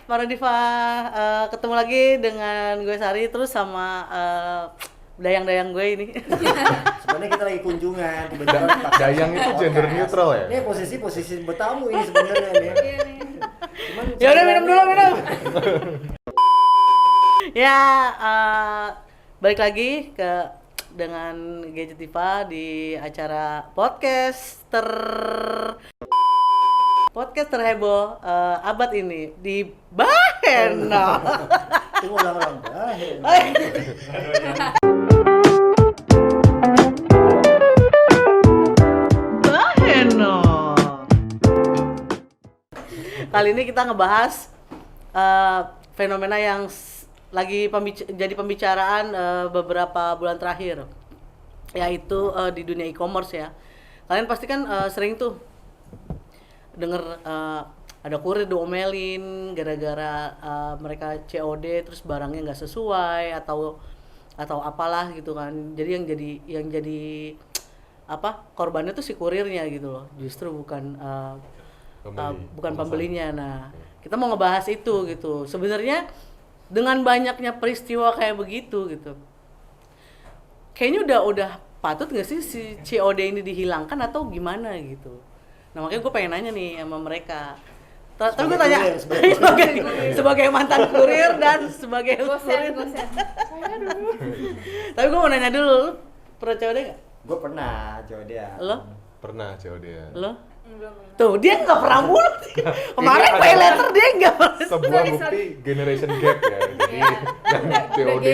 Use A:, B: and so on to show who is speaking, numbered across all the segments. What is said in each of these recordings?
A: para diva, ketemu lagi dengan gue Sari terus sama dayang-dayang gue ini.
B: Sebenarnya kita lagi kunjungan, kebetulan
C: Dayang itu gender neutral ya?
B: Ini posisi bertamu ini sebenarnya nih. Cuman
A: Ya udah minum dulu. Ya, balik lagi dengan Gadget Diva di acara podcast terheboh abad ini di Bahena.
B: Tunggu ulang-ulang.
A: Bahena. Kali ini kita ngebahas fenomena yang lagi jadi pembicaraan beberapa bulan terakhir, yaitu di dunia e-commerce ya. Kalian pasti kan sering tuh denger ada kurir diomelin gara-gara mereka COD terus barangnya nggak sesuai atau apalah gitu kan. Jadi yang jadi apa korbannya tuh si kurirnya gitu loh, justru bukan pembelinya. Nah, kita mau ngebahas itu gitu. Sebenarnya dengan banyaknya peristiwa kayak begitu gitu, kayaknya udah patut nggak sih si COD ini dihilangkan atau gimana gitu. Nah, makanya gue pengen nanya nih sama mereka. Tapi gue tanya sebagai mantan kurir dan sebagai kurir. Tapi gue mau nanya dulu, pernah COD nggak?
B: Gue pernah COD ya.
A: Lo?
C: Pernah COD ya.
A: Lo? Tuh, dia nggak pernah mulu. Kemarin pay letter dia nggak pernah.
C: Sebuah bukti generation gap ya. Jadi yang COD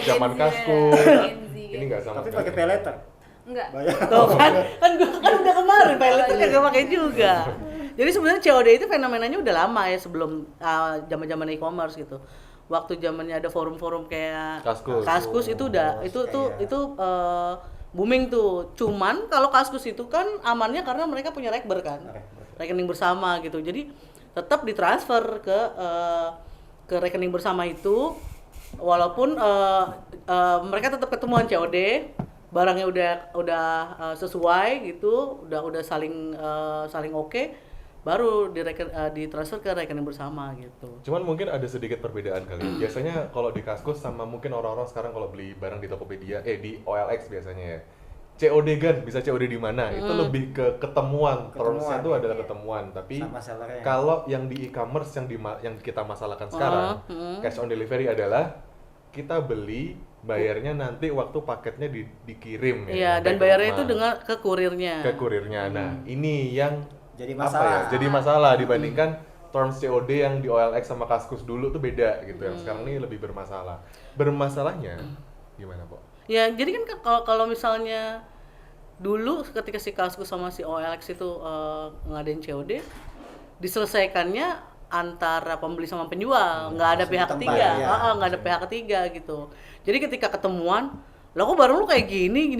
C: zaman kaskus. Ini nggak sama.
B: Tapi pakai pay letter.
D: Enggak.
A: Tuh kan gue kan udah kemarin pay letter kagak pakai juga. Jadi sebenarnya COD itu fenomenanya udah lama ya, sebelum zaman-zaman e-commerce gitu. Waktu zamannya ada forum-forum kayak Kaskus itu udah itu booming tuh. Cuman kalau Kaskus itu kan amannya karena mereka punya rekber kan. Rekening bersama gitu. Jadi tetap ditransfer ke rekening bersama itu, walaupun mereka tetap ketemuan COD, barangnya udah sesuai gitu, udah saling oke, baru ditransfer ke rekening bersama gitu.
C: Cuman mungkin ada sedikit perbedaan kali. Biasanya kalau di Kaskus sama mungkin orang-orang sekarang kalau beli barang di Tokopedia, di OLX biasanya ya. COD kan bisa COD di mana? Itu lebih ke ketemuan. Terusnya itu adalah ketemuan. Tapi kalau yang di e-commerce yang kita masalahkan sekarang, cash on delivery adalah kita beli, bayarnya nanti waktu paketnya dikirim ya.
A: Iya, dan bayarnya itu dengan ke kurirnya.
C: Nah, ini yang
B: jadi masalah.
C: Jadi masalah dibandingkan terms COD yang di OLX sama Kaskus dulu tuh beda gitu. Yang sekarang ini lebih bermasalah. Bermasalahnya gimana, Pak?
A: Ya, jadi kan kalau misalnya dulu ketika si Kaskus sama si OLX itu ngadain COD, diselesaikannya antara pembeli sama penjual, nggak ada pihak ketiga, nggak ada pihak ketiga gitu. Jadi ketika ketemuan, lah kok barang lu kayak gini,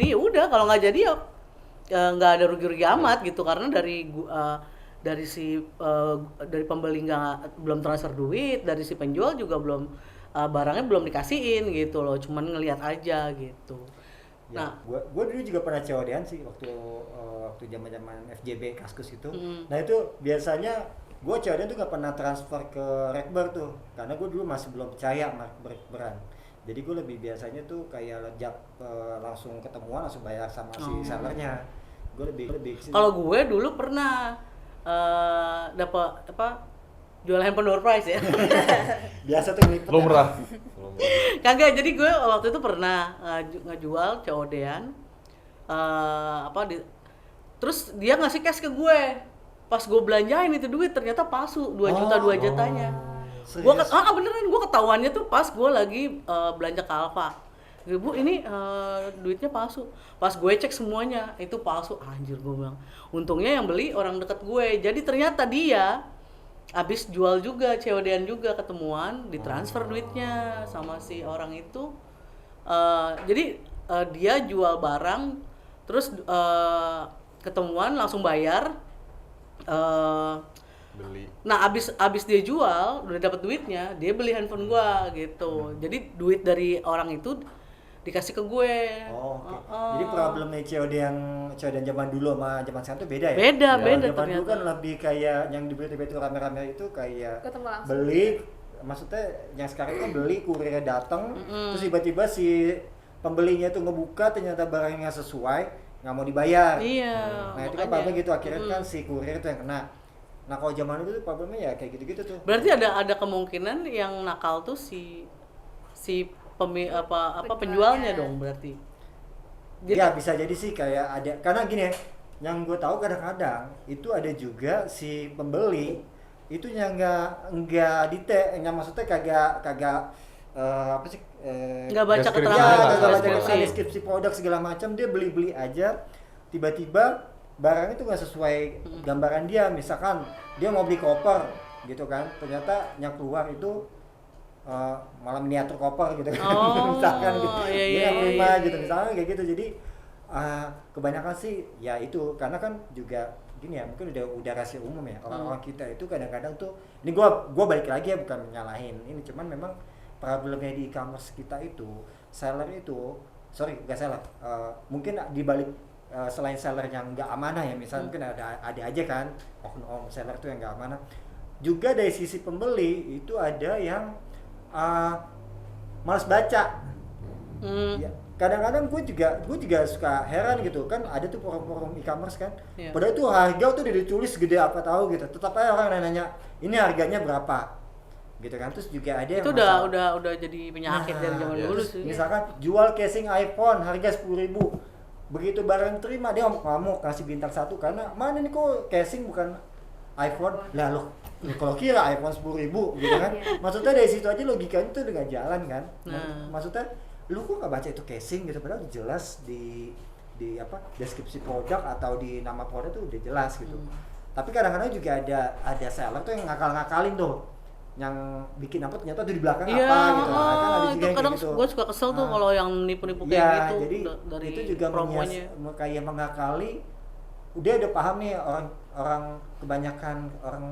A: ya udah, kalau nggak jadi ya nggak ada rugi-rugi amat gitu, karena dari pembeli belum transfer duit, dari si penjual juga belum barangnya belum dikasihin gitu loh, cuman ngelihat aja gitu.
B: Ya, nah, gue dulu juga pernah COD-an sih waktu zaman FJB Kaskus itu. Nah itu biasanya gue COD tuh gak pernah transfer ke rekber tuh, karena gue dulu masih belum percaya sama rekberan. Jadi gue lebih biasanya tuh kayak langsung ketemuan, langsung bayar sama si sellernya. Gue lebih
A: kalau gue dulu pernah dapat jual handphone door price ya. Biasa tuh ngelipet.
C: Lumrah.
A: Kagak, jadi gue waktu itu pernah ngejual COD-an terus dia ngasih cash ke gue. Pas gue belanjain itu duit ternyata palsu, 2 juta 2 jutanya. Gue beneran, gue ketahuannya tuh pas gue lagi belanja ke Alfa. Bu, ini duitnya palsu. Pas gue cek semuanya itu palsu. Anjir, gue bilang. Untungnya yang beli orang deket gue. Jadi ternyata dia abis jual juga, COD-an juga, ketemuan, ditransfer duitnya sama si orang itu. Jadi dia jual barang, terus ketemuan langsung bayar.
C: Beli.
A: Nah, abis dia jual, udah dapat duitnya, dia beli handphone gua gitu. Jadi duit dari orang itu dikasih ke gue.
B: Oh, oke. Jadi problemnya COD yang zaman dulu sama zaman sekarang tuh beda ya?
A: Beda
B: Zaman
A: ternyata.
B: dulu kan lebih kayak yang di berita itu rame-rame itu kayak
D: Ketemu langsung.
B: beli, maksudnya yang sekarang kan beli kurirnya datang, terus tiba-tiba si pembelinya tuh ngebuka ternyata barangnya nggak sesuai, nggak mau dibayar.
A: Iya.
B: Nah itu kan problemnya gitu, akhirnya kan si kurir itu yang kena. Nah kalau zaman dulu tuh problemnya ya kayak gitu-gitu tuh.
A: Berarti ada kemungkinan yang nakal tuh si penjualnya dong berarti.
B: Ya bisa jadi sih kayak ada, karena gini ya, yang gue tahu kadang-kadang itu ada juga si pembeli itu yang nggak maksudnya kagak apa sih
A: Nggak baca
C: deskripsi.
A: keterangan.
C: Nggak
B: baca
A: deskripsi.
B: deskripsi produk segala macam, dia beli aja, tiba-tiba barang itu nggak sesuai gambaran dia. Misalkan dia mau beli koper gitu kan, ternyata yang keluar itu malah miniatur koper gitu kan. Misalkan gitu,
A: iya,
B: dia nggak
A: iya,
B: terima
A: iya.
B: gitu misalnya kayak gitu. Jadi kebanyakan sih ya itu, karena kan juga gini ya, mungkin udah rahasia umum ya, orang-orang kita itu kadang-kadang tuh, ini gua balik lagi ya, bukan menyalahin ini, cuman memang problemnya di e-commerce kita itu, seller itu, bukan seller, mungkin di balik selain seller yang nggak amanah ya, misalnya mungkin ada aja kan oknum seller tuh yang nggak amanah, juga dari sisi pembeli itu ada yang malas baca. Ya, kadang-kadang gue juga suka heran gitu kan, ada tuh forum-forum e-commerce kan, padahal tuh harga tuh udah ditulis gede apa tahu gitu, tetap aja orang nanya ini harganya berapa gitu kan. Terus juga ada yang
A: Itu udah jadi penyakit dari zaman dulu sih.
B: misalkan jual casing iPhone harga 10.000, begitu barang terima dia ngamuk kasih bintang 1 karena mana nih kok casing bukan iPhone. Lah lo kalau kira iPhone 10.000 gitu kan, maksudnya dari situ aja logikanya tuh udah gak jalan kan. Maksudnya lu kok gak baca itu casing gitu, padahal jelas di apa deskripsi produk atau di nama produk tuh udah jelas gitu. Tapi kadang-kadang juga ada seller tuh yang ngakal-ngakalin tuh, yang bikin apa ternyata tuh di belakang apa gitu. Nah, kan ada juga
A: itu
B: yang
A: kadang
B: kayak gitu.
A: Gue suka kesel tuh kalau yang nipu-nipu kayak
B: Ya,
A: gitu
B: jadi
A: dari
B: itu juga
A: promonya.
B: kayak mengakali. Udah paham nih orang kebanyakan orang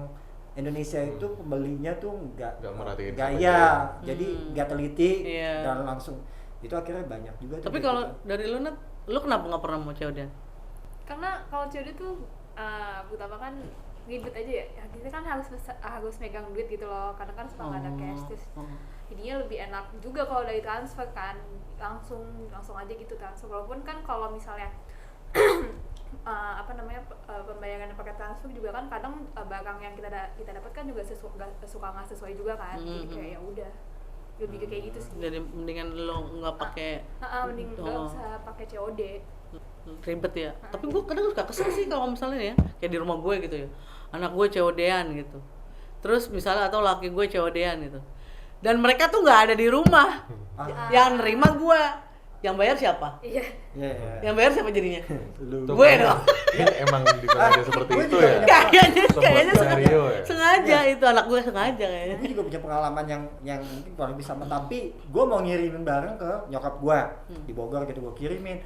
B: Indonesia itu pembelinya tuh nggak
C: merhatiin
B: gaya, jadi nggak teliti
A: Iya.
B: dan langsung itu akhirnya banyak juga.
A: Tapi kalau dari lu Nat, lu kenapa nggak pernah mau COD?
D: Karena kalau COD tuh pertama kan ribet aja ya. Kita kan harus megang duit gitu loh. Karena kan suka nggak ada cash, terus jadinya lebih enak juga kalau dari transfer kan, langsung aja gitu transfer. Walaupun kan kalau misalnya pembayaran pakai transfer juga kan kadang barang yang kita dapat kan juga suka nggak sesuai juga kan. Jadi kayak ya udah lebih ke kayak gitu sih.
A: Jadi mendingan lo nggak pakai
D: mending nggak usah pakai COD.
A: Ribet ya. Tapi gue kadang suka kesel sih kalau misalnya ya, kayak di rumah gue gitu ya, anak gue COD-an gitu, terus misalnya atau laki gue COD-an gitu, dan mereka tuh nggak ada di rumah, yang nerima gue, yang bayar siapa?
D: Iya.
A: Yang bayar siapa jadinya?
C: Tuh,
A: Gue
C: kan,
A: dong.
C: Ini emang disengaja seperti
B: gue
C: itu
B: juga
C: ya.
A: Kayaknya
C: Sebuah skenario ya.
A: sengaja itu anak gue sengaja kayaknya.
B: gue juga punya pengalaman yang mungkin kurang lebih sama, tapi gue mau ngirimin barang ke nyokap gue di Bogor gitu, gue kirimin.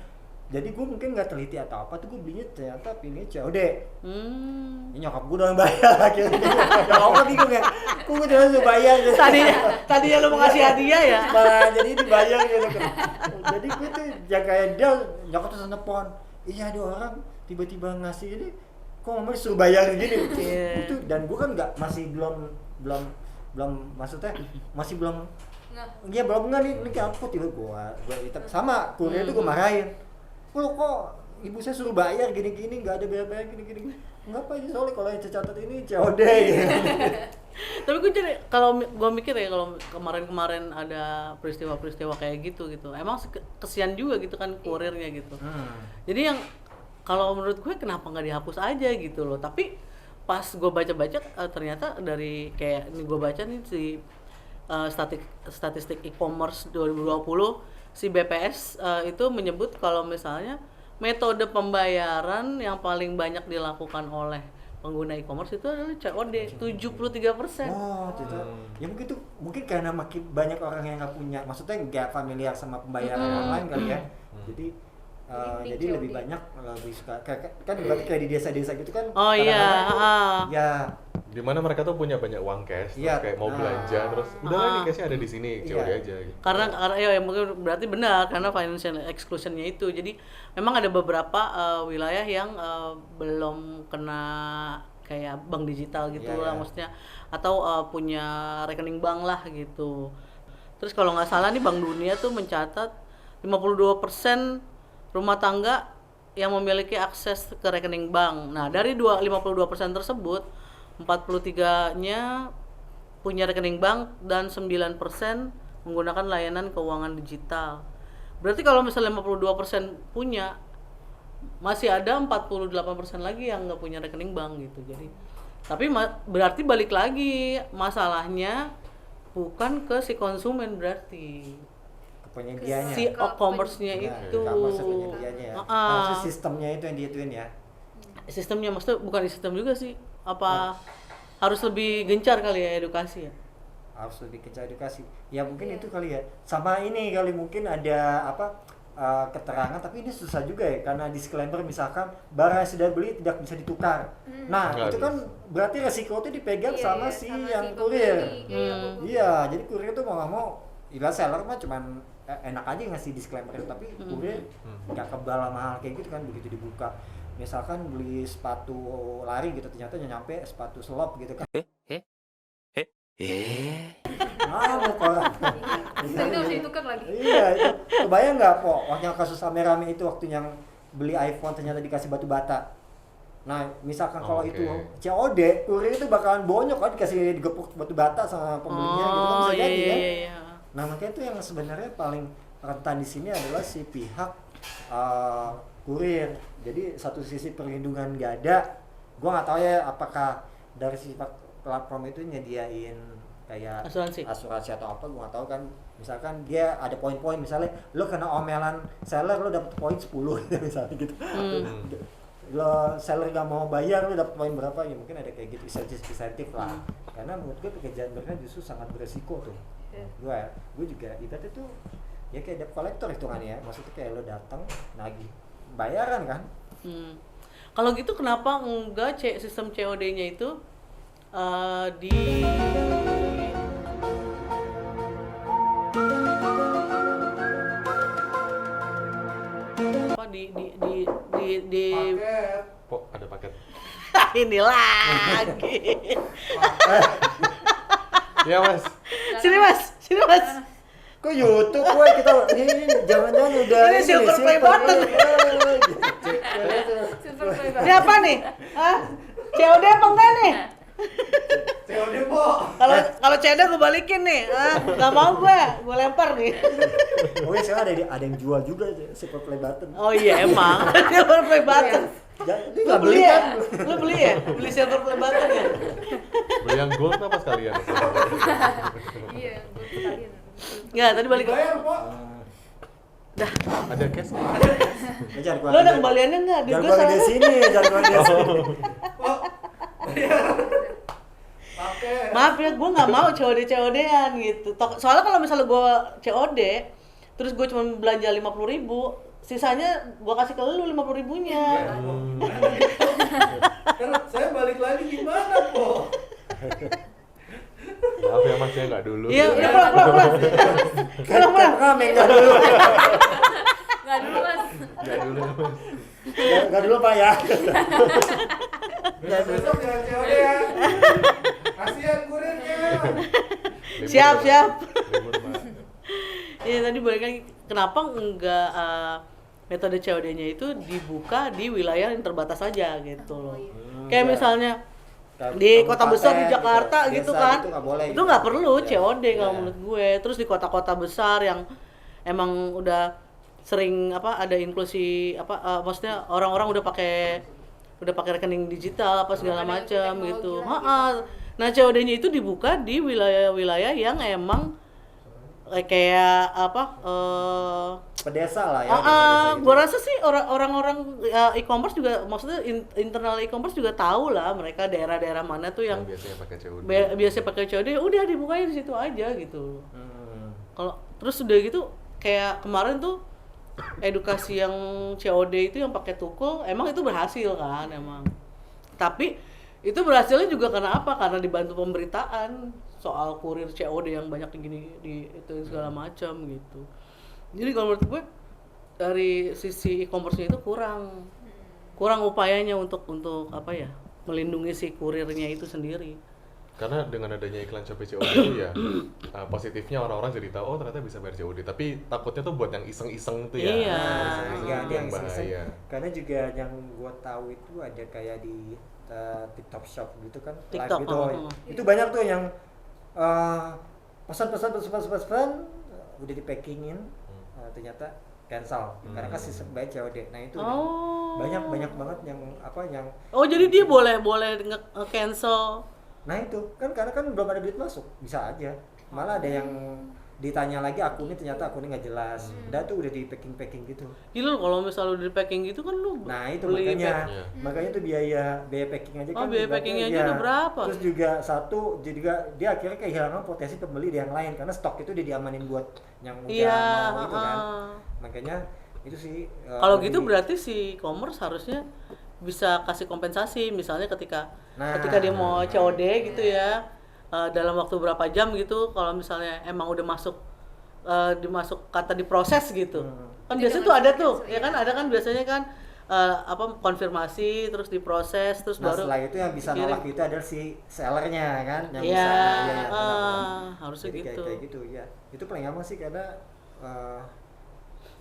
B: Jadi gue mungkin nggak teliti atau apa tuh, gue belinya ternyata pilihnya COD. Ini nyokap gue udah bayar akhirnya. Nyokap gue bingung ya, kok gue udah bayar gitu.
A: Tadinya lu mau ngasih hadiah ya.
B: Malah jadi dibayar gitu kan. Jadi gue tuh yang kayak dia, nyokap tuh nelfon, iya ada orang tiba-tiba ngasih ini, kok mama disuruh bayar gini. Itu dan gue kan belum maksudnya masih belum iya belum nih kayak apa, tiba gue sama kurir itu gue marahin, lo kok ibu saya suruh bayar gini-gini, nggak ada bayar gini-gini. Ngapa aja, soalnya kalau yang catat ini COD gitu.
A: Tapi gue jadi kalau gue mikir ya, kalau kemarin ada peristiwa-peristiwa kayak gitu emang kesian juga gitu kan kurirnya gitu. Jadi yang kalau menurut gue kenapa nggak dihapus aja gitu loh. Tapi pas gue baca-baca ternyata dari kayak ini gue baca nih si statistik e-commerce 2020, si BPS itu menyebut kalau misalnya metode pembayaran yang paling banyak dilakukan oleh pengguna e-commerce itu adalah COD, 73%.
B: Oh, gitu. Ya mungkin karena makin banyak orang yang nggak punya, maksudnya nggak familiar sama pembayaran online kali ya. Jadi lebih banyak lebih suka kan berarti kayak di desa-desa gitu kan.
A: Oh iya,
B: Ya
C: Dimana mereka tuh punya banyak uang cash, terus
B: Iya.
C: kayak mau belanja, terus udahlah nih cashnya ada di sini, COD
B: Iya.
C: aja gitu.
A: Karena ya mungkin berarti benar karena financial exclusionnya itu. Jadi memang ada beberapa wilayah yang belum kena kayak bank digital gitu
B: Iya,
A: lah
B: iya.
A: maksudnya, atau punya rekening bank lah gitu. Terus kalau nggak salah nih Bank Dunia tuh mencatat 52% rumah tangga yang memiliki akses ke rekening bank. Nah, dari 52% tersebut 43-nya punya rekening bank dan 9% menggunakan layanan keuangan digital. Berarti kalau misalnya 52% punya, masih ada 48% lagi yang nggak punya rekening bank gitu. Jadi tapi berarti balik lagi masalahnya bukan ke si konsumen berarti
B: Ke penyedianya.
A: si e-commerce-nya
B: Nah,
A: itu.
B: e-commerce penyedianya ya. Harusnya sistemnya itu yang dihituin ya.
A: Sistemnya maksudnya bukan sistem juga sih. Apa harus lebih gencar kali ya edukasi ya?
B: Harus lebih kencang edukasi. Ya mungkin itu kali ya. Sama ini kali mungkin ada apa keterangan, tapi ini susah juga ya karena disclaimer misalkan barang yang sudah beli tidak bisa ditukar. Nah,
C: Nggak
B: itu kan berarti resiko itu dipegang
D: Iya,
B: sama
D: iya,
B: si
D: sama
B: yang
D: si
B: kurir.
D: pembeli, kayak aku.
B: Iya, jadi kurir itu mau nggak mau, ibarat seller mah cuman enak aja ngasih disclaimer itu, tapi kurir nggak kebal mahal kayak gitu kan begitu dibuka. Misalkan beli sepatu lari gitu ternyata nyampe sepatu slop gitu kan. Ngamuk orang.
D: Itu bisa ditukar lagi.
B: Iya, itu. Kebayang nggak, Po? Waktu yang kasus rame-rame itu waktu yang beli iPhone ternyata dikasih batu bata. Nah, misalkan kalau
C: Oke.
B: itu COD, kurir itu bakalan bonyok kan dikasih digepuk batu bata sama pembelinya gitu kan bisa
A: iya,
B: jadi
A: iya,
B: kan.
A: iya.
B: Nah, makanya itu yang sebenarnya paling rentan di sini adalah si pihak kurir. Jadi satu sisi perlindungan nggak ada. Gua nggak tahu ya apakah dari si platform itu nyediain kayak
A: Asuransi
B: atau apa, gua nggak tahu kan. Misalkan dia ada poin-poin, misalnya lo kena omelan seller lo dapet poin 10 gitu misalnya gitu. Lo seller gak mau bayar lo dapet poin berapa, ya mungkin ada kayak gitu insentif lah. Karena menurut gue pekerjaan mereka justru sangat beresiko tuh. Gue juga ibaratnya tuh ya kayak debt collector hitungannya ya, maksudnya kayak lo datang nagih bayaran kan.
A: Kalau gitu kenapa enggak sistem COD-nya itu di apa di
C: Kok ada paket?
A: ini lagi.
C: Iya mas.
A: Sini mas.
B: Kok YouTube gue kita ini jangan-jangan udah
A: Ini silver play button.
D: Super play
A: Ini apa nih? Hah? COD apa enggak nih?
B: COD po.
A: Kalau COD gue balikin nih. Nggak mau gue lempar nih.
B: Oh ya sekarang ada yang jual juga silver play button.
A: Oh iya emang. Silver play button.
B: Jadi
A: Lu
B: nggak
A: beli
B: beli
A: ya?
B: kan?
A: Lu beli ya? Beli silver play button ya?
C: Beli yang gold apa sekalian?
D: Iya, buat sekalian.
A: Enggak, tadi balik ke
C: Ada cash nggak?
B: Jangan
A: lu ada kembaliannya enggak? Duit
B: Jangan
A: gue
B: keluar dari
A: salah.
B: sini, jangan keluar dari sini.
A: Maaf ya, gue nggak mau COD-COD-an gitu. Soalnya kalau misalnya gue COD, terus gue cuma belanja 50.000, sisanya gue kasih ke lu 50.000-nya.
E: Kan saya balik lagi gimana, Po?
C: Maaf ya mas, ya nggak dulu.
A: Iya, udah pulang.
B: Rame enggak dulu.
D: Nggak dulu mas.
C: Nggak dulu mas.
B: Enggak dulu Pak ya.
E: Besok jangan COD ya. Kasihan kurirnya.
A: Siap.
C: Libur, Pak.
A: Iya, tadi balik lagi. Kenapa enggak metode COD-nya itu dibuka di wilayah yang terbatas saja gitu loh. Kayak misalnya di kota besar di Jakarta gitu kan, itu nggak perlu COD kalau menurut gue. Terus di kota-kota besar yang emang udah sering ada inklusi maksudnya orang-orang udah pakai rekening digital apa segala
D: Ada
A: macam
D: teknologi
A: gitu.
D: lah
A: Nah COD-nya itu dibuka di wilayah-wilayah yang emang kayak
B: pedesa lah ya. desa-desa gitu.
A: gua rasa sih orang-orang e-commerce juga, maksudnya internal e-commerce juga tahu lah mereka daerah-daerah mana tuh yang
C: biasanya pakai COD.
A: biasanya pakai COD, udah dibukanya di situ aja gitu. Kalau terus udah gitu kayak kemarin tuh edukasi yang COD itu yang pakai tukul emang itu berhasil kan emang. Tapi Itu berhasilnya juga karena apa? Karena dibantu pemberitaan soal kurir COD yang banyak gini di itu segala macam gitu. Jadi kalau menurut gue dari sisi e-commerce-nya itu kurang upayanya untuk apa ya, melindungi si kurirnya itu sendiri.
C: Karena dengan adanya iklan Shopee COD itu ya positifnya orang-orang jadi tahu oh ternyata bisa bayar COD, tapi takutnya tuh buat yang iseng-iseng itu ya.
A: Iya.
B: Nggak ada yang
C: bahaya.
B: iseng-iseng. Karena juga yang gua tahu itu ada kayak di TikTok Shop gitu kan,
A: TikTok,
B: live gitu. Itu banyak tuh yang pesan udah di packingin, ternyata cancel karena kan sistem bayar COD. Nah itu banyak banget yang
A: Oh jadi dia boleh nge-cancel.
B: nah itu kan karena kan belum ada duit masuk, bisa aja malah ada yang ditanya lagi akunnya ternyata akunnya nggak jelas. Udah tuh udah di packing gitu.
A: Gila kalau misalnya udah di packing gitu kan lu
B: Nah itu
A: beli
B: makanya tuh biaya packing aja kan.
A: biaya packingnya aja udah berapa?
B: Terus juga juga dia akhirnya kehilangan potensi pembeli di yang lain karena stok itu udah diamanin buat yang udah mau itu kan. Makanya itu sih.
A: Kalau gitu berarti si e-commerce harusnya bisa kasih kompensasi, misalnya ketika dia mau COD gitu ya, dalam waktu berapa jam gitu, kalau misalnya emang udah dimasuk kata diproses gitu. Kan biasanya tuh ada tuh, ya kan ada kan biasanya kan konfirmasi terus diproses terus baru
B: setelah itu yang bisa nolak itu adalah si sellernya kan yang
A: bisa harusnya
B: jadi
A: gitu.
B: kayak gitu ya. Itu paling gampang sih karena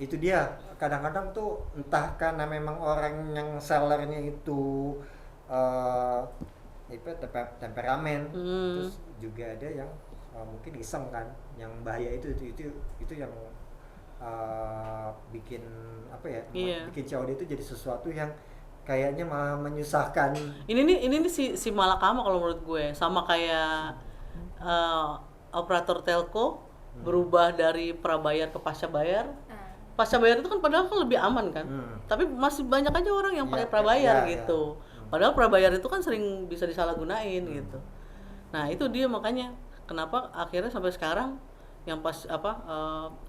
B: itu dia kadang-kadang tuh entah karena memang orang yang sellernya itu temperamen, terus juga ada yang mungkin iseng kan, yang bahaya itu yang bikin apa ya, bikin COD itu jadi sesuatu yang kayaknya malah menyusahkan.
A: Ini nih si malakama kalau menurut gue, sama kayak operator telco berubah dari prabayar ke pasca bayar. Pasca bayar itu kan padahal kan lebih aman kan, tapi masih banyak aja orang yang pakai prabayar gitu. Padahal prabayar itu kan sering bisa disalahgunain gitu. Nah itu dia makanya kenapa akhirnya sampai sekarang yang pas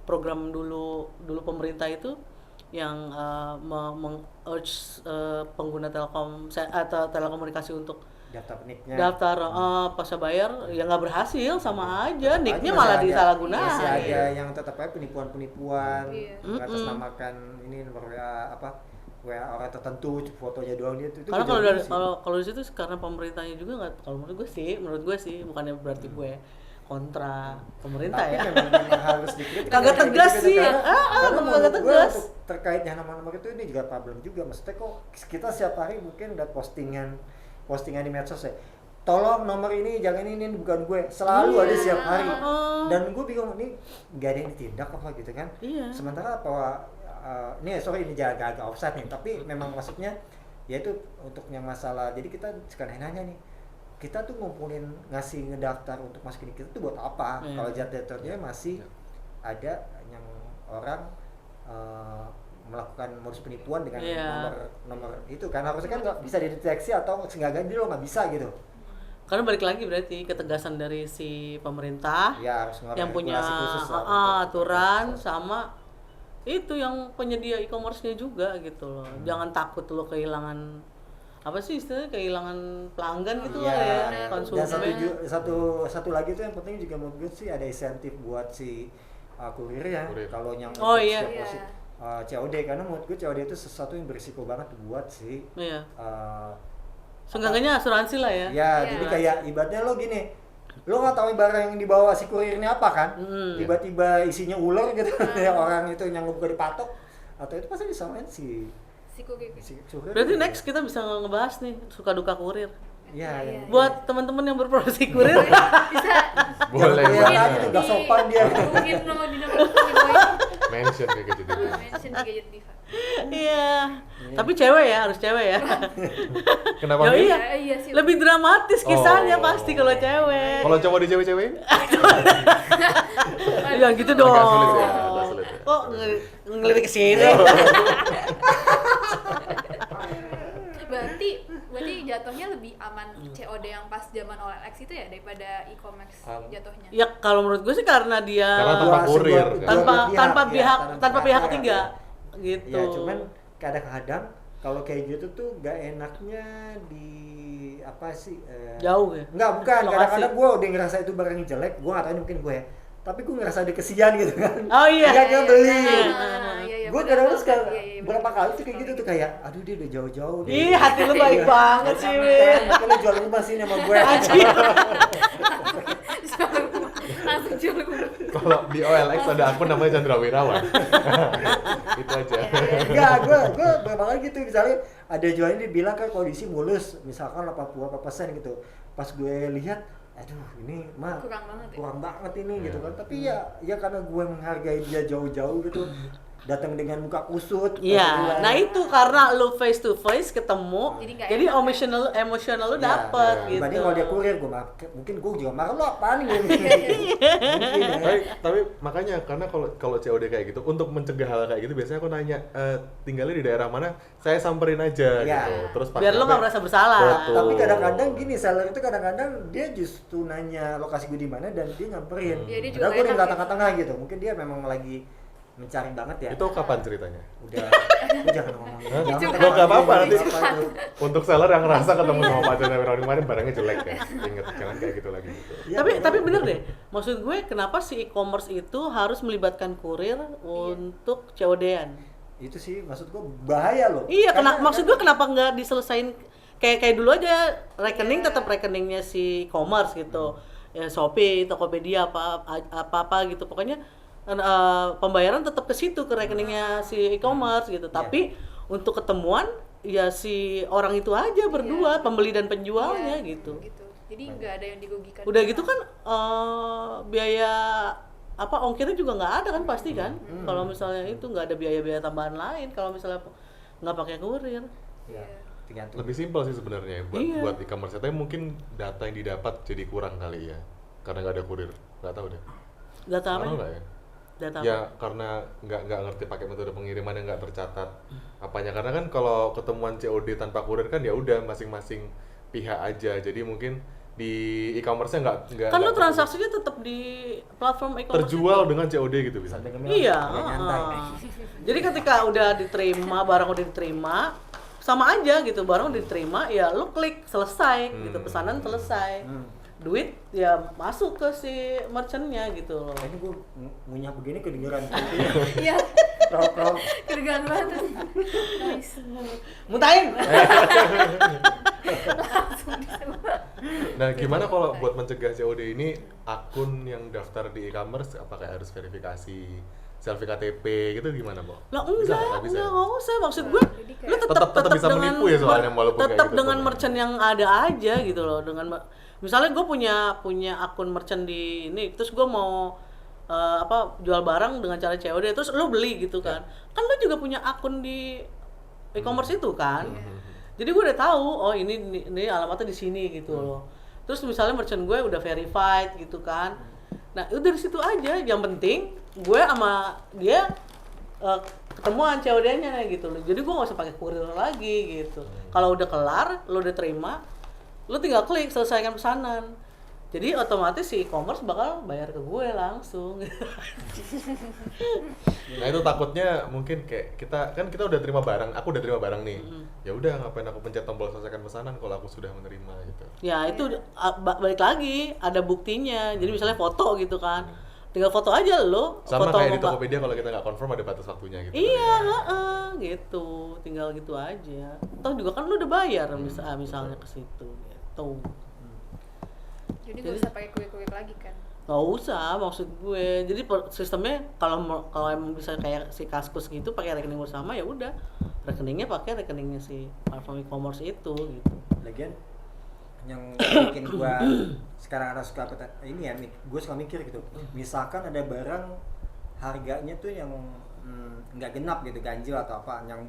A: program dulu pemerintah itu yang meng-urge pengguna telkom atau telekomunikasi untuk daftar pasca bayar ya nggak berhasil, sama aja nicknya malah disalahgunain.
B: Masih ada yang tetap aja penipuan mengatasnamakan ini nomor WA orang tertentu, fotonya doang dia itu.
A: Karena kalau di situ karena pemerintahnya juga nggak, kalau menurut gue sih bukannya berarti gue kontra pemerintah. Tapi
B: ya. Memang harus dikritik.
A: Kagak tegas sih. Kagak tegas.
B: Terkait yang nama-nama itu ini juga problem juga. Maksudnya kok kita setiap hari mungkin lihat postingan di medsos ya. Tolong nomor ini jangan ini bukan gue. Selalu ada setiap hari. Dan gue bingung ini nggak ada yang ditindak apa gitu kan. Sementara ini agak offside nih, tapi memang maksudnya ya itu untuk yang masalah. Jadi kita sekarang nanya nih, kita tuh ngumpulin ngasih ngedaftar untuk masuk ini kita tuh buat apa? Kalau jatuhnya masih ada yang orang melakukan modus penipuan dengan nomor itu kan harusnya kan nggak bisa dideteksi atau seenggaknya dia lo nggak bisa gitu.
A: Karena balik lagi berarti ketegasan dari si pemerintah
B: harus
A: yang punya aturan sama itu yang penyedia e-commerce-nya juga gitu loh. Jangan takut lo kehilangan apa sih istilahnya, kehilangan pelanggan gitu ya, konsumen.
B: Dan satu lagi tuh yang penting juga menurut gue sih ada insentif buat si kurir ya. Kalau yang deposit COD, karena menurut gue COD itu sesuatu yang berisiko banget buat si
A: seenggaknya asuransi lah ya.
B: Jadi kayak ibaratnya lo gini, lo nggak tahu barang yang dibawa si kurirnya apa kan, tiba-tiba isinya ular gitu, orang itu yang buka dipatok atau itu pasti disamain si kurir.
A: Berarti next kita bisa ngebahas nih suka duka kurir.
B: Iya.
A: Buat teman-teman yang berprofesi kurir
D: bisa.
C: Boleh.
B: Itu nggak sopan dia.
D: Mungkin nomor
C: mention kayak gitu.
D: Mention di Gadget Diva.
A: Iya. Tapi cewek ya, harus cewek ya.
C: Kenapa?
D: Iya sih.
A: Lebih dramatis kisahnya pasti kalau cewek.
C: Kalau cowok di cewek-cewek?
A: Ya gitu dong.
C: Agak sulit ya.
A: Kok ngelirik ke sini?
D: Berarti jatuhnya lebih aman COD yang pas zaman OLX itu ya daripada e-commerce jatuhnya.
A: Ya kalau menurut gue sih karena dia
C: tanpa kurir,
A: tanpa pihak ketiga gitu.
B: Ya cuman kadang-kadang kalau kayak gitu tuh gak enaknya di apa sih?
A: Jauh ya?
B: Enggak, bukan.
A: Lokasi.
B: Kadang-kadang gue udah ngerasa itu barang yang jelek, gue nggak tahu ini mungkin gue ya. Tapi gue ngerasa ada kesian gitu kan.
A: Oh iya.
B: Dia beli.
D: Iya,
B: Gue
D: bener.
B: kadang-kadang sekarang
D: Iya, iya,
B: berapa
D: bener.
B: kali tuh kayak gitu tuh kayak, aduh dia udah jauh-jauh.
A: Ih, hati lu baik
B: Iya.
A: banget sih, Win.
B: Kalau jual rumah sih sama gue.
D: Langsung jual rumah.
C: Kalau di OLX ada akun namanya Chandra Wirawan. Itu aja.
B: Enggak, gue berapa kali gitu misalnya ada jualnya dia bilang kan kondisi mulus, misalkan 80% gitu. Pas gue lihat, aduh ini mah
D: Kurang banget ya?
B: ini gitu kan. Tapi ya karena gue menghargai dia jauh-jauh gitu, datang dengan muka kusut.
A: Iya, nah itu karena lu face to face ketemu,
D: Jadi nggak
A: jadi
D: enak,
A: emosional lu
B: Ya,
A: dapet
C: ya.
A: gitu.
B: Dibanding kalau dia kurir, mungkin gue juga marah lo apaan nih?
C: tapi makanya karena kalau COD kayak gitu untuk mencegah hal kayak gitu biasanya aku nanya tinggalnya di daerah mana, saya samperin aja
B: Ya.
C: gitu. Terus pas
A: Biar lu
C: nyampe,
A: nggak merasa bersalah.
C: Betul.
B: Tapi kadang-kadang gini, seller itu kadang-kadang dia justru nanya lokasi gue di mana dan dia nyamperin.
D: Iya, dia juga
B: Padahal gue di
D: enak ya.
B: tengah-tengah gitu. Mungkin dia memang lagi mencari banget ya.
C: itu kapan ceritanya?
B: Udah, lu jangan ngomong gitu.
C: Hah?
B: Jangan
C: Gua nggak apa-apa, nanti.
B: itu.
C: Untuk seller yang ngerasa ketemu sama Pak Chandra Wirawan kemarin barangnya jelek ya. Ingat jangan kayak gitu lagi gitu.
B: Ya,
A: Tapi bener deh, maksud gue kenapa si e-commerce itu harus melibatkan kurir untuk COD-an?
B: itu sih maksud gue bahaya loh.
A: Iya,
B: Karena-
A: maksud gue kenapa nggak diselesain kayak dulu aja, rekening tetap rekeningnya si e-commerce gitu. Ya Shopee, Tokopedia apa gitu. Pokoknya pembayaran tetap ke situ, ke rekeningnya si e-commerce gitu. Tapi untuk ketemuan ya si orang itu aja berdua, pembeli dan penjualnya
D: Iya,
A: gitu.
D: Jadi nggak ada yang dirugikan.
A: Udah gitu kan biaya ongkirnya juga nggak ada kan pasti kan. Kalau misalnya itu nggak ada biaya-biaya tambahan lain kalau misalnya nggak pakai kurir.
B: Ya, tergantung.
C: Lebih simpel sih sebenarnya
A: Iya.
C: buat e-commerce. Tapi mungkin data yang didapat jadi kurang kali ya. Karena nggak ada kurir. Nggak tahu deh.
A: Data apa?
C: Tahu nggak ya?
A: Data apa?
C: Ya karena nggak ngerti pakai metode pengiriman yang nggak tercatat apanya, karena kan kalau ketemuan COD tanpa kurir kan ya udah masing-masing pihak aja, jadi mungkin di e-commerce-nya nggak
A: Kan lu
C: nggak
A: transaksinya tetap di platform e-commerce
C: terjual
A: itu.
C: dengan COD gitu bisa.
B: Sampai ngemil,
A: Iya,
B: nggak nyantai.
A: Jadi ketika udah diterima, barang udah diterima, sama aja gitu, barang udah diterima, ya lu klik selesai gitu, pesanan selesai. Duit ya masuk ke si merchant-nya gitu loh.
B: Ini gue ngunyah begini kedengeran.
D: Iya,
B: Rok-rok.
D: keregan banget. Nice.
A: Muntahin.
C: Nah gimana kalau buat mencegah COD ini, akun yang daftar di e-commerce apakah harus verifikasi selfie KTP gitu gimana, Bo?
A: Lah
C: Bisa
A: enggak,
C: Bisa ya?
A: enggak usah. Maksud gue,
D: Jadi kayak-
A: lu tetap
C: Tetap bisa menipu ya soalnya, walaupun kayak
A: tetap
C: gitu
A: dengan
C: pun ya.
A: merchant yang ada aja gitu loh. Dengan misalnya gue punya akun merchant di ini, terus gue mau jual barang dengan cara COD, terus lu beli gitu kan. Kan lu juga punya akun di e-commerce itu kan. Jadi gue udah tahu, oh ini alamatnya di sini gitu loh. Terus misalnya merchant gue udah verified gitu kan. Nah, itu dari situ aja. Yang penting gue sama dia ketemuan COD-nya gitu loh. Jadi gue nggak usah pakai kurir lagi gitu. Kalau udah kelar, lo udah terima, lo tinggal klik selesaikan pesanan. Jadi otomatis si e-commerce bakal bayar ke gue langsung.
C: Nah itu takutnya mungkin kayak kita udah terima barang, aku udah terima barang nih. Ya udah ngapain aku pencet tombol selesaikan pesanan kalau aku sudah menerima gitu.
A: Ya itu balik lagi, ada buktinya. Jadi misalnya foto gitu kan. Tinggal foto aja lo.
C: Sama
A: foto
C: kayak di
A: sama-
C: Tokopedia kalau kita nggak confirm ada batas waktunya gitu.
A: Iya, gitu. Tinggal gitu aja. Toh juga kan lu udah bayar misalnya ke situ gitu.
D: Jadi nggak usah pakai kuek-kuek lagi kan.
A: Nggak usah, maksud gue. Jadi sistemnya kalau emang bisa kayak si Kaskus gitu pakai rekening bersama ya udah. Rekeningnya pakai rekeningnya si platform e-commerce itu gitu.
B: Lagian yang bikin gua sekarang ada suka ini ya, gue suka mikir gitu. Misalkan ada barang harganya tuh yang nggak genap gitu, ganjil atau apa, yang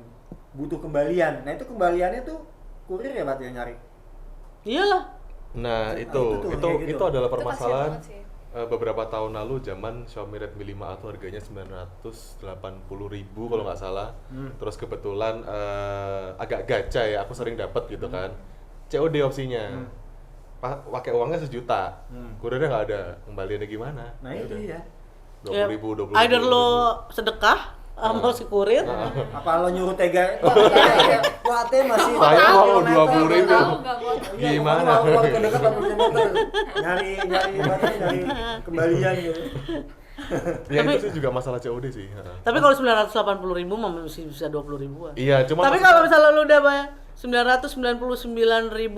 B: butuh kembalian. Nah itu kembaliannya tuh kurir ya berarti yang nyari.
A: Iyalah.
C: Nah
B: itu tuh,
C: itu
B: kayak gitu.
C: adalah
D: Itu kasihan
C: permasalahan.
D: banget sih.
C: Beberapa tahun lalu zaman Xiaomi Redmi 5A tuh harganya 980.000 kalau nggak salah. Terus kebetulan agak gacha ya, aku sering dapat gitu kan. COD opsinya. Pakai uangnya 1 juta. Kurirnya nggak ada. Kembaliannya gimana?
B: Nah itu
C: Udah.
B: ya.
C: 20.000, 20.000.
A: Either lo sedekah sama si kurir.
B: Apa lo nyuruh tega? Wah, masih
C: Saya mau 20.000.
D: Nggak mau.
C: Gimana?
B: Kalau ke dekat 80 km nyari kembalian gitu.
C: Ya itu sih juga masalah COD sih.
A: Tapi kalau 980.000 mah masih bisa 20.000-an.
C: Iya, cuma
A: Tapi kalau misalnya lu udah bayar 999.200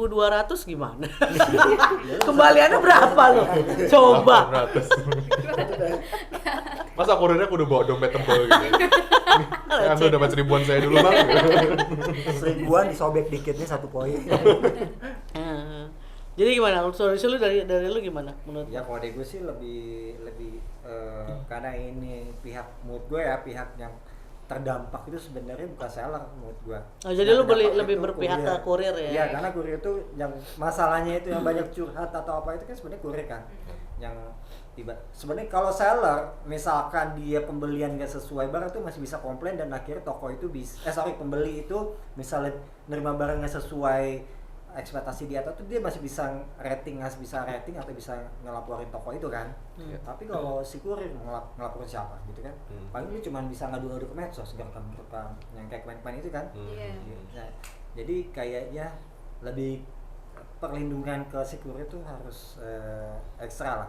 A: gimana? Kembaliannya berapa lo? Coba.
C: 400. Masa kurirnya aku udah bawa dompet tebal gitu. Saya ambil dompet 1000-an saya dulu bang.
B: 1000-an disobek dikitnya 1 poin.
A: Jadi gimana? Solusi lu dari lu gimana menurut?
B: Ya kalau gue sih lebih karena ini menurut gue ya pihak yang terdampak itu sebenarnya bukan seller menurut gua.
A: Oh, jadi lu
B: Terdampak
A: lebih
B: itu
A: berpihak ke kurir ya?
B: Iya, karena kurir itu yang masalahnya itu yang banyak curhat atau apa itu kan sebenarnya kurir kan. Yang sebenarnya kalau seller misalkan dia pembelian nggak sesuai barang itu masih bisa komplain dan akhirnya toko itu pembeli itu misalnya nerima barang nggak sesuai ekspektasi dia atau tuh dia masih bisa rating atau bisa ngelaporin toko itu kan. Tapi kalau si kurir ngelaporin siapa gitu kan, paling dia cuma bisa ngadu-ngadu ke medsos gerekam yang kayak kemarin itu kan. Nah, jadi kayaknya lebih perlindungan ke si kurir itu harus ekstra lah,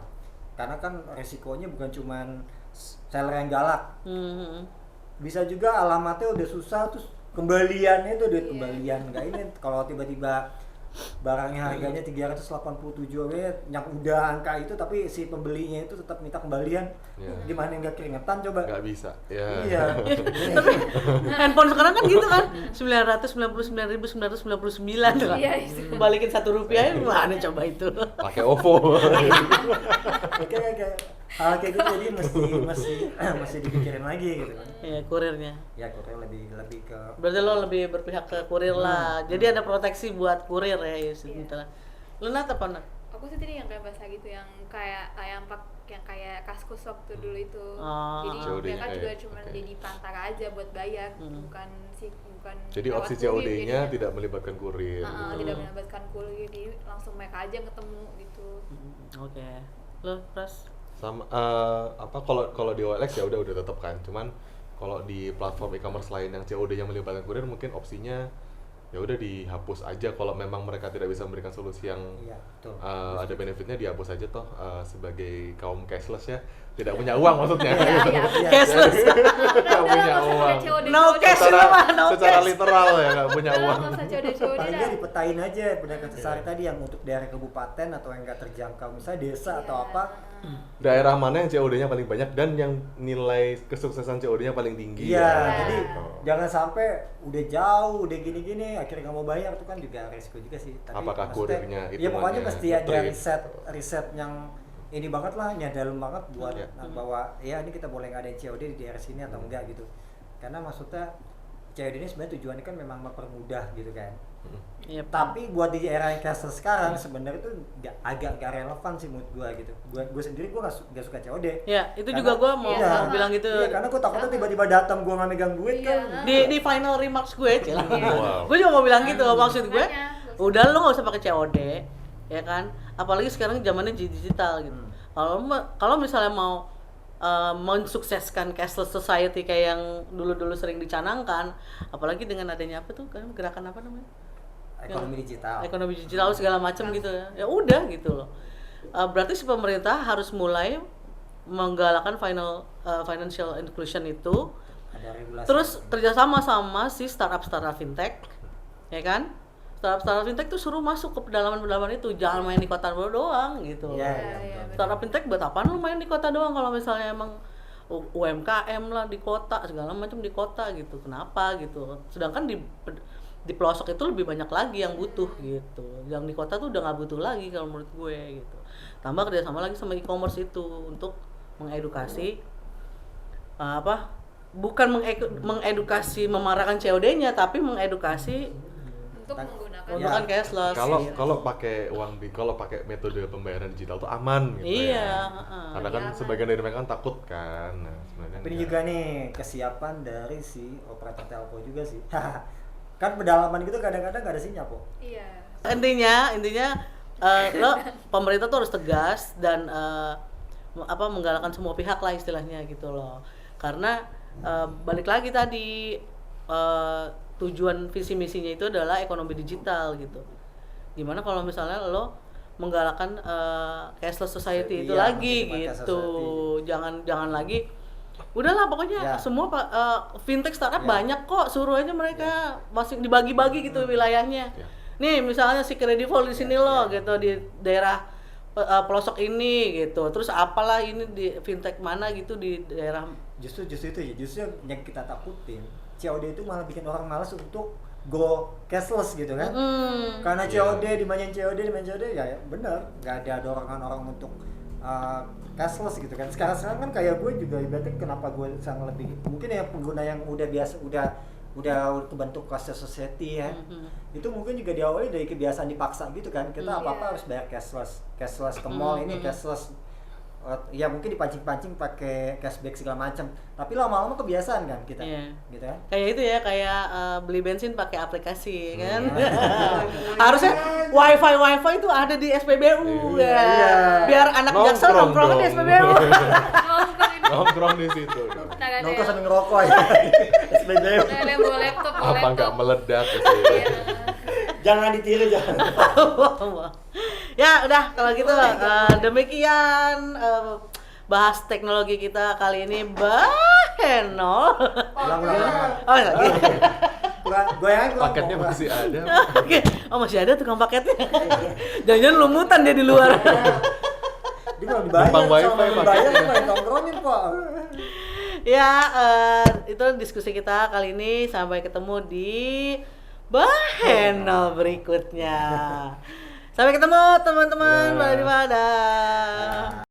B: karena kan resikonya bukan cuma seller yang galak, bisa juga alamatnya udah susah terus kembaliannya itu duit kembalian nggak ini. Kalau tiba-tiba barangnya harganya 387 yang udah angka itu tapi si pembelinya itu tetap minta kembalian, gimana nggak keringetan coba?
C: Nggak bisa. Ya.
B: Iya.
A: Tapi handphone sekarang kan gitu kan, 999.999 tuh kan. Kembalikin Rp1 gimana coba itu?
C: Pakai OVO.
B: Kayak hal kayak gitu jadi masih dipikirin lagi gitu kan.
A: Iya, kurirnya.
B: Ya kurir lebih ke.
A: Berarti lo lebih berpihak ke kurir lah. Jadi ada proteksi buat kurir ya, sebentar. Lu Nat apa Nat?
D: Aku sih tadi yang kayak bahasa gitu, yang kayak yang kayak Kaskus waktu dulu itu. Jadi mereka juga cuma jadi perantara aja buat bayar, bukan.
C: Jadi opsi COD-nya tidak melibatkan kurir.
D: Tidak melibatkan kurir, jadi langsung mereka aja ketemu gitu.
A: Oke. Lo Pras?
C: Sama kalau di OLX ya udah tetap kan. Cuman kalau di platform e-commerce lain yang COD-nya melibatkan kurir mungkin opsinya ya udah dihapus aja kalau memang mereka tidak bisa memberikan solusi yang ada benefitnya, dihapus aja toh sebagai kaum cashless ya, tidak punya uang maksudnya.
A: Cashless.
C: Tidak punya uang.
A: No cash
C: Secara literal ya nggak punya uang.
B: Paling dia dipetain aja pedagang sehari tadi yang untuk daerah kabupaten atau yang nggak terjangkau, misalnya desa atau apa.
C: Daerah mana yang COD-nya paling banyak dan yang nilai kesuksesan COD-nya paling tinggi.
B: Iya, jadi jangan sampai udah jauh, udah gini-gini akhirnya nggak mau bayar, itu kan juga resiko juga sih. Tapi
C: apakah kurirnya itu?
B: Ya pokoknya mesti ada riset yang ini banget lah, yang dalam banget buat bahwa ya ini kita boleh ngadain COD di daerah sini atau enggak gitu. Karena maksudnya COD ini sebenarnya tujuannya kan memang mempermudah gitu kan. Tapi buat di era yang kayak sekarang sebenarnya itu agak gak relevan sih menurut gue gitu. Gue sendiri gue gak suka COD.
A: Ya itu karena, juga gue mau bilang gitu.
B: Iya, karena gue takutnya tiba-tiba datang gue nggak megang duit kan.
A: Di final remarks gue gue juga mau bilang gitu, maksud gue udah lo nggak usah pakai COD ya kan, apalagi sekarang zamannya digital gitu. Kalau misalnya mau mensukseskan cashless society kayak yang dulu sering dicanangkan, apalagi dengan adanya apa tuh kan gerakan apa namanya, ekonomi digital segala macam gitu ya udah gitu loh. Berarti si pemerintah harus mulai menggalakkan financial inclusion itu, terus kerjasama sama si startup fintech ya kan. Startup fintech tuh suruh masuk ke pedalaman itu, jangan main di kota doang gitu. Startup fintech buat apaan lu main di kota doang kalau misalnya emang UMKM lah di kota, segala macam di kota gitu. Kenapa gitu? Sedangkan di pelosok itu lebih banyak lagi yang butuh gitu. Yang di kota tuh udah nggak butuh lagi kalau menurut gue gitu. Tambah kerjasama lagi sama e-commerce itu untuk mengedukasi bukan mengedukasi memarahkan COD-nya, tapi mengedukasi
D: untuk
A: menggunakan cashless.
C: Kalau pakai kalau pakai metode pembayaran digital tuh aman gitu.
A: Iya.
C: Karena kan sebagian dari mereka kan takut kan. Nah, sebenarnya.
B: Tapi ini juga nih kesiapan dari si operator telco juga sih. Kan pedalaman gitu kadang-kadang nggak ada sinyal kok.
D: Iya.
A: Intinya pemerintah tuh harus tegas dan menggalakkan semua pihak lah istilahnya gitu loh. Karena balik lagi tadi tujuan visi misinya itu adalah ekonomi digital gitu. Gimana kalau misalnya lo menggalakkan cashless society itu
B: Iya,
A: lagi
B: pakai
A: gitu.
B: cashless
A: Jangan lagi udahlah pokoknya
B: Ya.
A: semua fintech startup
B: Ya.
A: banyak kok, suruh aja mereka masih dibagi-bagi gitu wilayahnya.
C: Ya.
A: Nih misalnya si Credival di sini loh gitu di daerah pelosok ini gitu. Terus apalah ini di fintech mana gitu di daerah
B: Justru itu ya, justru yang kita takutin COD itu malah bikin orang malas untuk go cashless gitu kan. Karena COD dimainin COD ya bener, nggak ada dorongan orang untuk cashless gitu kan. Sekarang kan kayak gue juga ibaratnya kenapa gue sangat lebih mungkin ya pengguna yang udah biasa udah kebentuk cashless society ya. Itu mungkin juga diawali dari kebiasaan dipaksa gitu kan. Kita apa-apa harus bayar cashless ke mall ini cashless. Ya mungkin dipancing-pancing pakai cashback segala macam. Tapi lama-lama kebiasaan kan kita. Gitu kan.
A: kayak itu ya, kayak beli bensin pakai aplikasi kan. Harusnya wifi itu ada di SPBU ya. Biar anak jaksel nongkrong di SPBU.
C: Nongkrong di situ.
B: Nongkrong sambil ngerokok ya. SPBU.
D: Ada yang bawa laptop,
C: Apa nggak meledak gitu ya?
B: Jangan ditiru jangan.
A: Ya udah kalau gitu demikian bahas teknologi kita kali ini Bahenol.
B: Ulang.
A: Oh lagi.
B: Goyangan kurang.
C: Paketnya masih ada.
A: Oke, oh masih ada tukang paketnya. Jangan-jangan lumutan dia di luar.
B: Dia kalau dibayar,
C: Numpang wifi
B: sama dibayar
C: paketnya.
B: main nongkrongin Pak.
A: Ya, itu diskusi kita kali ini. Sampai ketemu di Bahenol berikutnya. Sampai ketemu teman-teman. Bye-bye.